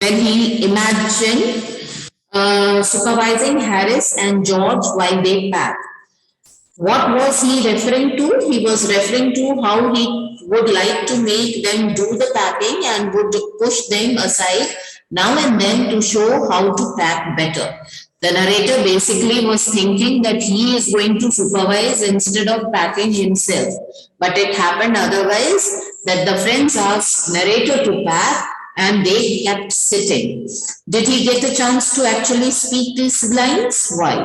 when he imagined supervising Harris and George while they pack. What was he referring to? He was referring to how he would like to make them do the packing and would push them aside now and then to show how to pack better. The narrator basically was thinking that he is going to supervise instead of packing himself. But it happened otherwise, that the friends asked narrator to pack and they kept sitting. Did he get a chance to actually speak these lines? Why?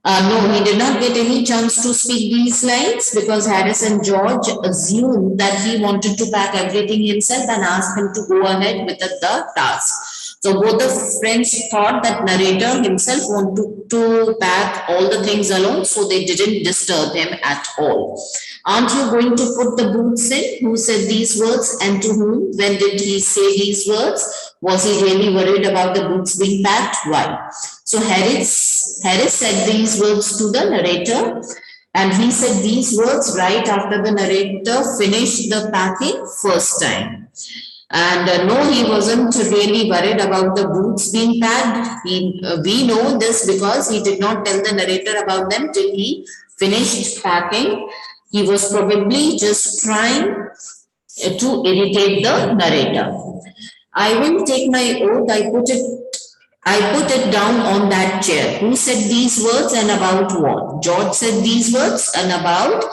No, he did not get any chance to speak these lines because Harris and George assumed that he wanted to pack everything himself and asked him to go ahead with the task. So both the friends thought that narrator himself wanted to pack all the things alone, so they didn't disturb him at all. Aren't you going to put the boots in? Who said these words and to whom? When did he say these words? Was he really worried about the boots being packed? Why? So Harris said these words to the narrator, and he said these words right after the narrator finished the packing first time. And no, he wasn't really worried about the boots being packed. We know this because he did not tell the narrator about them till he finished packing. He was probably just trying to irritate the narrator. I will take my oath. I put it down on that chair. Who said these words and about what? George said these words and about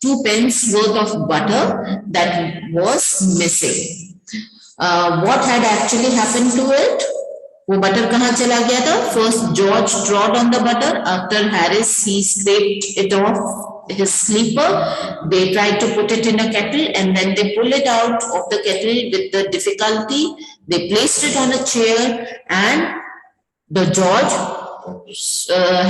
2 pence worth of butter that was missing. What had actually happened to it? वो butter कहाँ चला गया था? First George trod on the butter. After Harris, he scraped it off his sleeper. They tried to put it in a kettle and then they pull it out of the kettle with the difficulty. They placed it on a chair and the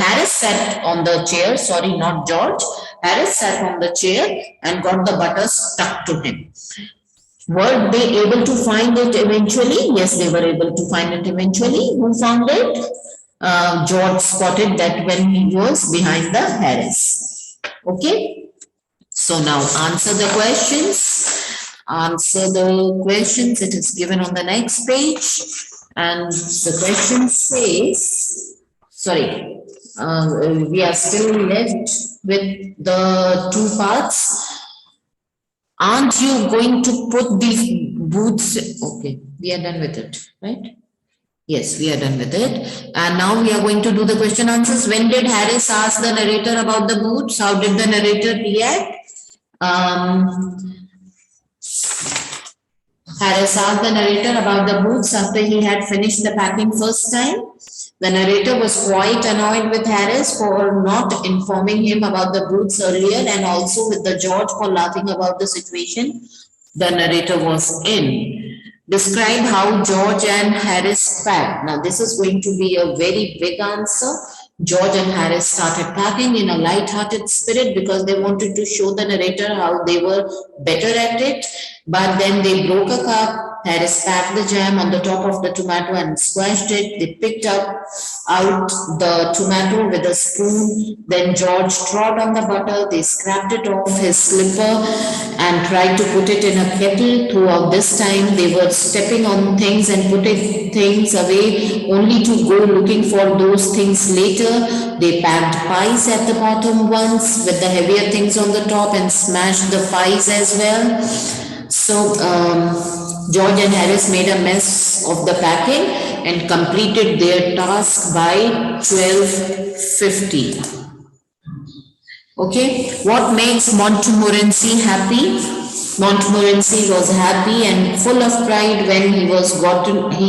Harris sat on the chair. Sorry, not George. Harris sat on the chair and got the butter stuck to him. Were they able to find it eventually? Yes, they were able to find it eventually. Who found it? George spotted that when he was behind the Harris. Okay. So now answer the questions. Answer the questions. It is given on the next page. And the question says, sorry, we are still left with the 2 parts. Aren't you going to put these boots? Okay, we are done with it, right? Yes, we are done with it. And now we are going to do the question answers. When did Harris ask the narrator about the boots? How did the narrator react? Harris asked the narrator about the boots after he had finished the packing first time. The narrator was quite annoyed with Harris for not informing him about the boots earlier and also with the George for laughing about the situation the narrator was in. Describe how George and Harris packed. Now this is going to be a very big answer. George and Harris started packing in a light-hearted spirit because they wanted to show the narrator how they were better at it. But then they broke a cup. Harris packed the jam on the top of the tomato and squashed it. They picked out the tomato with a spoon. Then George trod on the butter. They scraped it off his slipper and tried to put it in a kettle. Throughout this time, they were stepping on things and putting things away only to go looking for those things later. They packed pies at the bottom once with the heavier things on the top and smashed the pies as well. So George and Harris made a mess of the packing and completed their task by 12:50. Okay, what makes Montmorency happy? Montmorency was happy and full of pride when he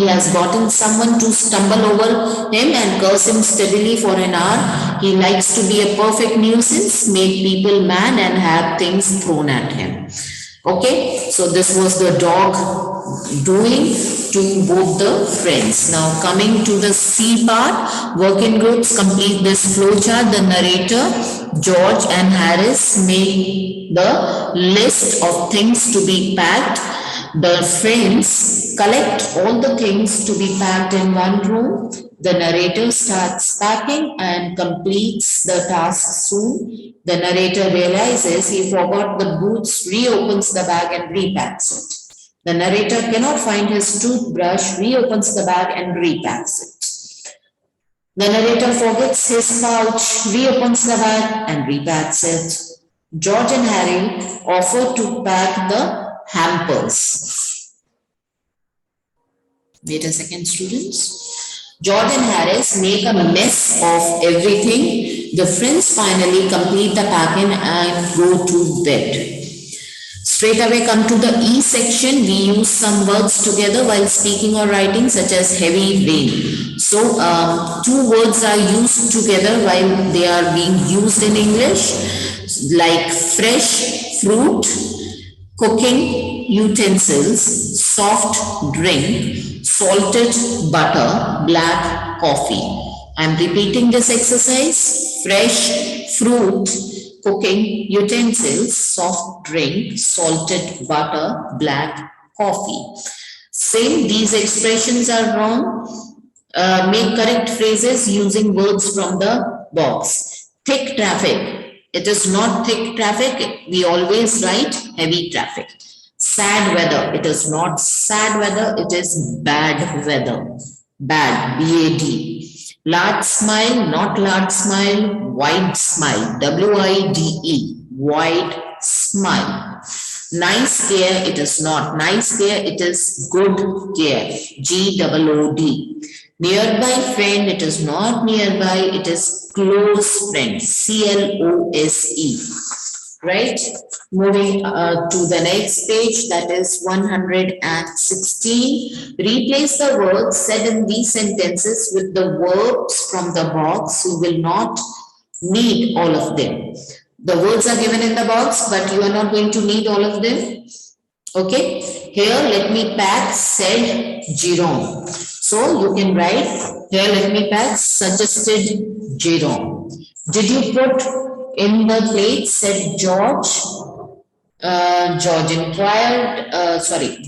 has gotten someone to stumble over him and curse him steadily for an hour. He likes to be a perfect nuisance, make people mad and have things thrown at him. Okay, so this was the dog doing to both the friends. Now coming to the C part, work in groups, complete this flowchart. The narrator, George and Harris made the list of things to be packed. The friends collect all the things to be packed in one room. The narrator starts packing and completes the task soon. The narrator realizes he forgot the boots, reopens the bag and repacks it. The narrator cannot find his toothbrush, reopens the bag and repacks it. The narrator forgets his pouch, reopens the bag and repacks it. George and Harry offer to pack the hampers. Wait a second, students. George and Harris make a mess of everything. The friends finally complete the packing and go to bed. Straight away come to the E section. We use some words together while speaking or writing, such as heavy rain. So two words are used together while they are being used in English, like fresh fruit, cooking utensils, soft drink, salted butter, black coffee. I'm repeating this exercise. Fresh fruit, cooking utensils, soft drink, salted butter, black coffee. Same, these expressions are wrong. Make correct phrases using words from the box. Thick traffic. It is not thick traffic. We always write heavy traffic. Sad weather. It is not sad weather. It is bad weather. Bad. B-A-D. Large smile, not large smile. Wide smile. W-I-D-E. Wide smile. Nice care, it is not nice care, it is good care. G-O-O-D. Nearby friend, it is not nearby, it is close friend. C-L-O-S-E. Right? Moving to the next page, that is 116. Replace the words said in these sentences with the verbs from the box. You will not need all of them. The words are given in the box, but you are not going to need all of them. Okay. Here, let me pack, said Jerome. So you can write, here let me pack, suggested Jerome. Did you put in the plate, said George? George inquired,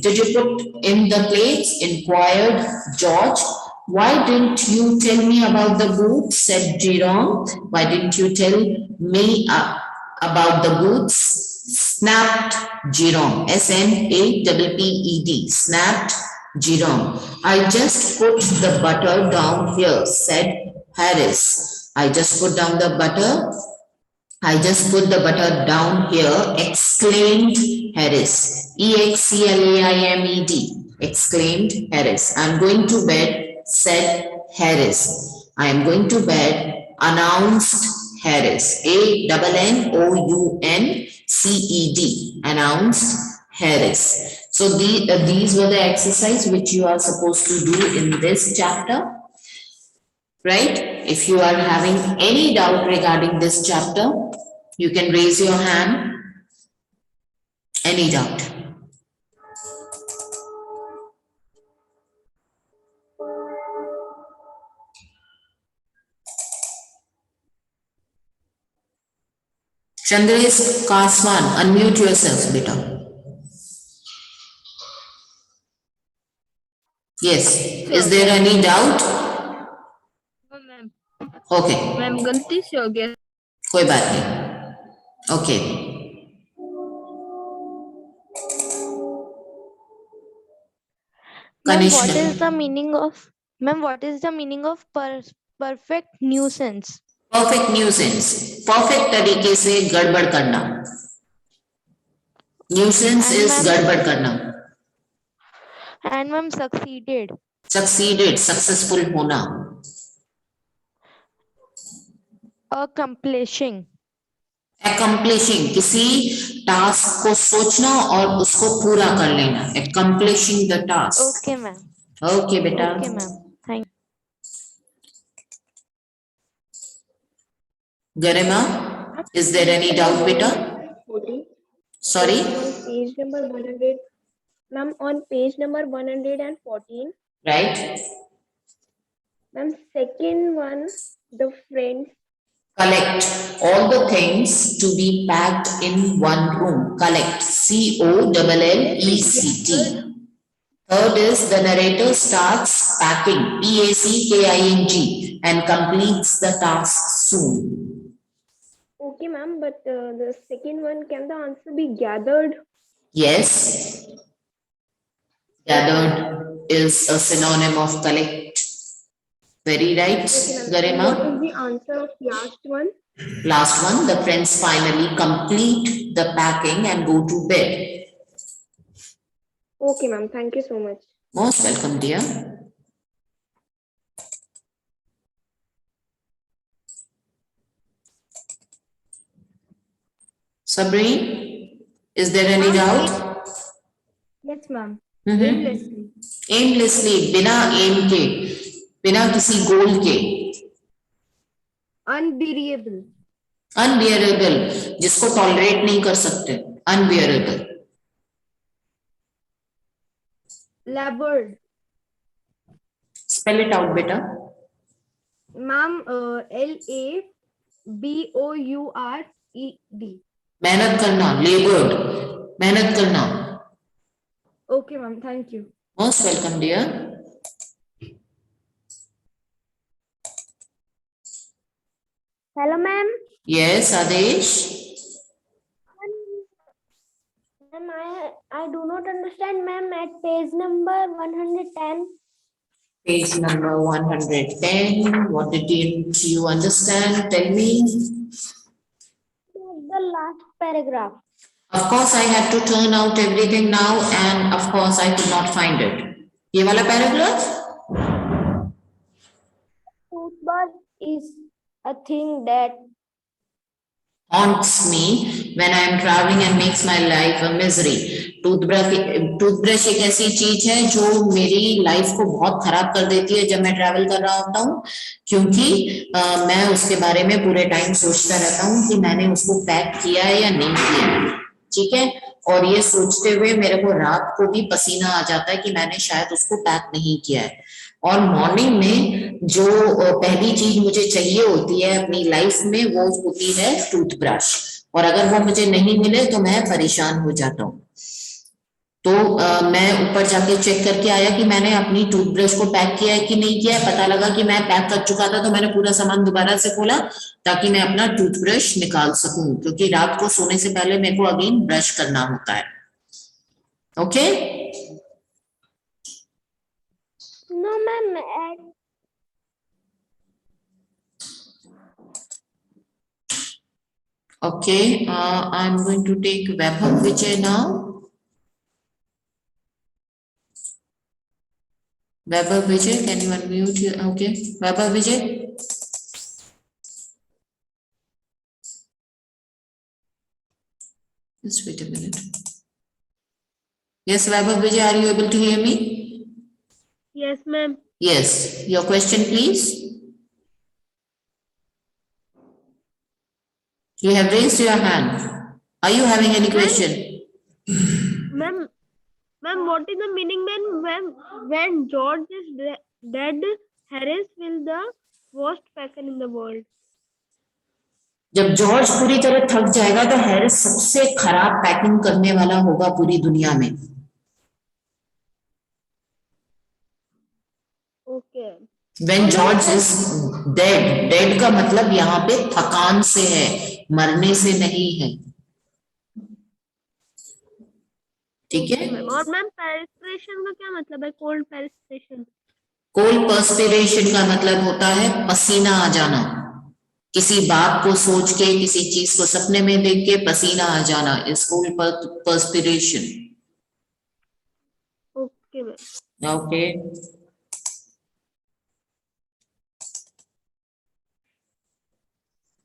did you put in the plates? Inquired George. Why didn't you tell me about the boots? Said Jerome. Why didn't you tell me about the boots? Snapped Jerome. S-N-A-P-P-E-D. Snapped Jerome. I just put the butter down here, said Harris. I just put down the butter. I just put the butter down here, exclaimed Harris. E-X-C-L-A-I-M-E-D. Exclaimed Harris. I'm going to bed, said Harris. I am going to bed, announced Harris. A-N-N-O-U-N-C-E-D. Announced Harris. So these were the exercise which you are supposed to do in this chapter. Right? If you are having any doubt regarding this chapter, you can raise your hand. Any doubt? Chandresh Kaswan, unmute yourself, beta. Yes. Is there any doubt? Okay. Ma'am गलती से हो गया. कोई बात नहीं. Okay. Ma'am, Kanishka. what is the meaning of perfect nuisance? Perfect nuisance. Perfect तरीके से गड़बड़ करना. Nuisance is गड़बड़ करना. And ma'am, succeeded. Succeeded, successful होना. Accomplishing. Accomplishing, किसी टास्क को सोचना और उसको पूरा कर लेना. Accomplishing the task. Okay, ma'am. Okay, बेटा. Okay, ma'am. Thank you. Garima, is there any doubt, beta? Sorry? Page number 100. Ma'am, on page number 114. Right? Ma'am, second one, the friends. Collect all the things to be packed in one room. Collect. C-O-L-L-E-C-T. Third is the narrator starts packing. P-A-C-K-I-N-G and completes the task soon. Okay, ma'am, but the second one, can the answer be gathered? Yes. Gathered is a synonym of collect. Very right, Okay, ma'am. Garima. What is the answer of last one? Last one, the friends finally complete the packing and go to bed. Okay, ma'am. Thank you so much. Most welcome, dear. Sabrine, is there any doubt? Yes, ma'am. Mhm. Aimlessly, बिना aim के, बिना किसी goal के. Unbearable. Unbearable, जिसको tolerate नहीं कर सकते. Unbearable. Labored. Spell it out, beta. Ma'am, LABOURED. मेहनत करना, labored. मेहनत करना. Okay, ma'am. Thank you. Most welcome, dear. Hello, ma'am. Yes, Adesh. Ma'am, I do not understand, ma'am, at page number 110. Page number 110. What did you understand? Tell me. The last paragraph. Of course, I had to turn out everything now, and of course, I could not find it. ये वाला paragraph? Toothbrush is a thing that Haunts me when I am traveling and makes my life a misery. Toothbrush एक ऐसी चीज है जो मेरी life को बहुत खराब कर देती है जब मैं ट्रैवल कर रहा होता हूँ, क्योंकि मैं उसके बारे में पूरे टाइम सोचता रहता हूँ कि मैंने उसको पैक किया है या नहीं किया है. ठीक है, और ये सोचते हुए मेरे को रात को भी पसीना आ जाता है कि मैंने शायद उसको पैक नहीं किया है. और मॉर्निंग में जो पहली चीज मुझे चाहिए होती है अपनी लाइफ में वो होती है टूथब्रश, और अगर वो मुझे नहीं मिले तो मैं परेशान हो जाता हूँ. तो मैं ऊपर जाके चेक करके आया कि मैंने अपनी टूथब्रश को पैक किया है कि नहीं किया है. पता लगा कि मैं पैक कर चुका था, तो मैंने पूरा सामान दोबारा से खोला ताकि मैं अपना टूथब्रश निकाल सकूं, क्योंकि रात को सोने से पहले मेरे को अगेन ब्रश करना होता है. Okay? no, ma'am. Okay, I'm going to take Vaibhav Vijay now. Vaibhav Vijay, can you unmute you? Okay, Vaibhav Vijay. Just wait a minute. Yes, Vaibhav Vijay, are you able to hear me? Yes, ma'am. Yes, your question, please. You have raised your hand. Are you having any question? Ma'am, what is the meaning when George is dead, Harris will the worst packer in the world? जब George पूरी तरह थक जाएगा तो Harris सबसे खराब packing करने वाला होगा पूरी दुनिया में. Okay. When George is dead, dead का मतलब यहाँ पे थकान से है, मरने से नहीं है. ठीक है? और मैम perspiration का क्या मतलब है? cold perspiration. कोल्ड पर्स्पिरेशन का मतलब होता है पसीना आ जाना. किसी बात को सोच के, किसी चीज को सपने में देख के पसीना आ जाना is cold perspiration. Okay, ma'am. Okay.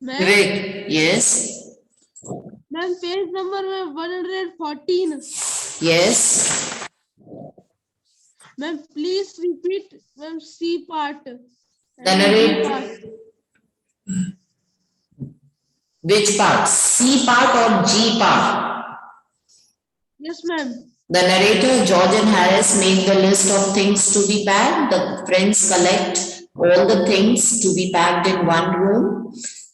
Great. Yes. Ma'am, page number 114. Yes. Ma'am, please repeat, ma'am, C part. The narrate. Which part? C part or G part? Yes, ma'am. The narrator, George and Harris, make the list of things to be packed. The friends collect all the things to be packed in one room.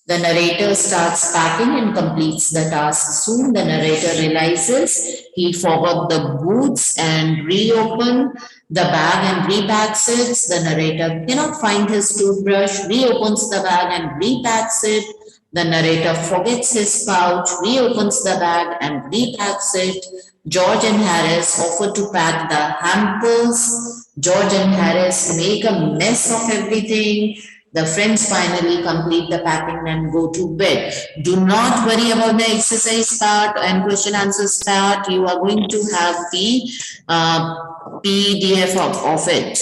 The narrator starts packing and completes the task. Soon the narrator realizes he forgot the boots and reopen the bag and repacks it. The narrator cannot find his toothbrush, reopens the bag and repacks it. The narrator forgets his pouch, reopens the bag and repacks it. George and Harris offer to pack the hampers. George and Harris make a mess of everything. The friends finally complete the packing and go to bed. Do not worry about the exercise part and question answers part. You are going to have the PDF of it.